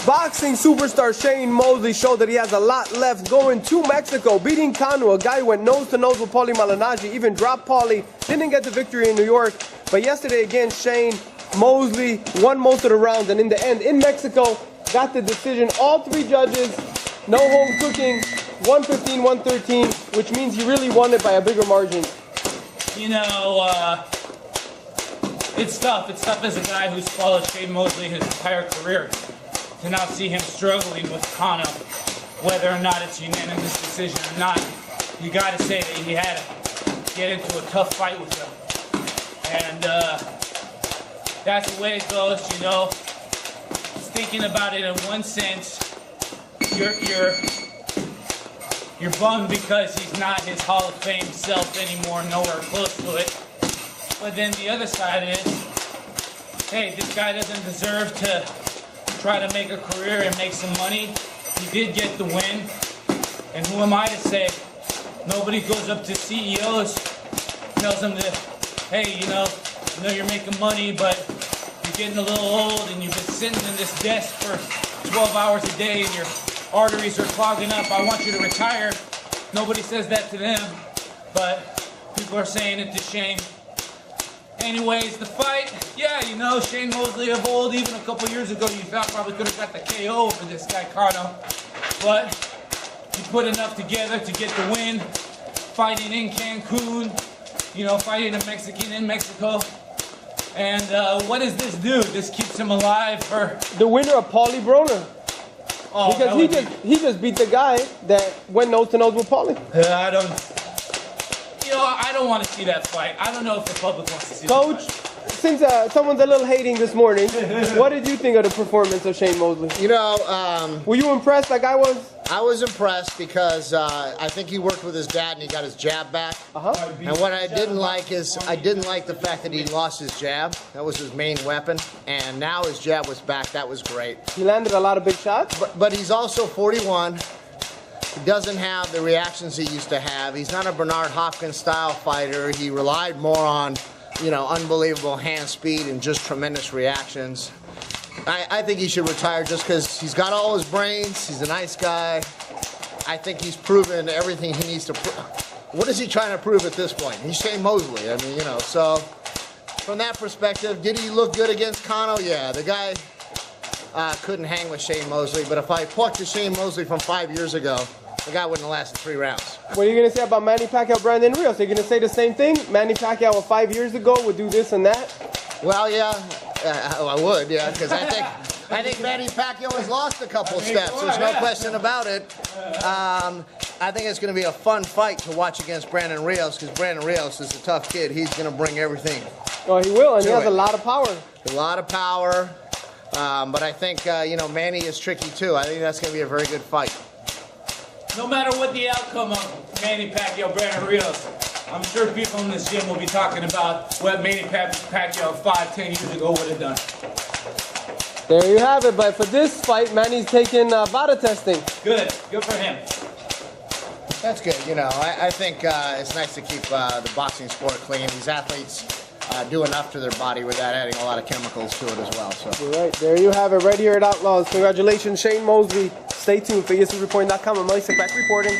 Boxing superstar Shane Mosley showed that he has a lot left going to Mexico, beating Kanu, a guy who went nose-to-nose with Paulie Malignaggi, even dropped Paulie, didn't get the victory in New York. But yesterday again, Shane Mosley won most of the rounds, and in the end, in Mexico, got the decision. All three judges, no home cooking, 115-113, which means he really won it by a bigger margin. You know, it's tough. It's tough as a guy who's followed Shane Mosley his entire career to now see him struggling with Kanu, whether or not it's unanimous decision or not. You got to say that he had to get into a tough fight with him, and that's the way it goes. You know, thinking about it in one sense, you're bummed because he's not his Hall of Fame self anymore, nowhere close to it. But then the other side is, hey, this guy doesn't deserve to try to make a career and make some money. He did get the win, and who am I to say? Nobody goes up to CEOs, tells them that, hey, you know you're making money, but you're getting a little old and you've been sitting in this desk for 12 hours a day and your arteries are clogging up. I want you to retire. Nobody says that to them, but people are saying it to Shane. Anyways, the fight, yeah, you know, Shane Mosley of old, even a couple years ago, you thought probably could have got the KO over this guy, Kanu. But he put enough together to get the win, fighting in Cancun, you know, fighting a Mexican in Mexico. And what does this do? This keeps him alive for... The winner of Paulie Broner. Oh, because he just beat the guy that went nose-to-nose with Paulie. I don't want to see that fight. I don't know if the public wants to see Coach, that fight. Since someone's a little hating this morning, what did you think of the performance of Shane Mosley? You know, were you impressed like I was? I was impressed because I think he worked with his dad and he got his jab back. And what I didn't like is I didn't like the fact that he lost his jab. That was his main weapon. And now his jab was back. That was great. He landed a lot of big shots. But he's also 41. He doesn't have the reactions he used to have. He's not a Bernard Hopkins style fighter. He relied more on, you know, unbelievable hand speed and just tremendous reactions. I think he should retire just because he's got all his brains. He's a nice guy. I think he's proven everything he needs to prove. What is he trying to prove at this point? He's Shane Mosley. I mean, you know, so from that perspective, did he look good against Kanu? Yeah, the guy couldn't hang with Shane Mosley. But if I plucked to Shane Mosley from 5 years ago, the guy wouldn't have lasted 3 rounds. What are you going to say about Manny Pacquiao, Brandon Rios? Are you going to say the same thing? Manny Pacquiao 5 years ago would do this and that? Well, yeah, I would, yeah, because I think Manny Pacquiao has lost a couple steps. There's no question about it. I think it's going to be a fun fight to watch against Brandon Rios because Brandon Rios is a tough kid. He's going to bring everything. Oh, he will, and he has a lot of power. A lot of power, but I think, you know, Manny is tricky too. I think that's going to be a very good fight. No matter what the outcome of Manny Pacquiao, Brandon Rios, I'm sure people in this gym will be talking about what Manny Pacquiao 5, 10 years ago would have done. There you have it. But for this fight, Manny's taking VADA testing. Good for him. That's good. You know, I think it's nice to keep the boxing sport clean. These athletes do enough to their body without adding a lot of chemicals to it as well. So. All right, there you have it, right here at Outlaws. Congratulations, Shane Mosley. Stay tuned for ESPNReporting.com. I'm Mosley back reporting.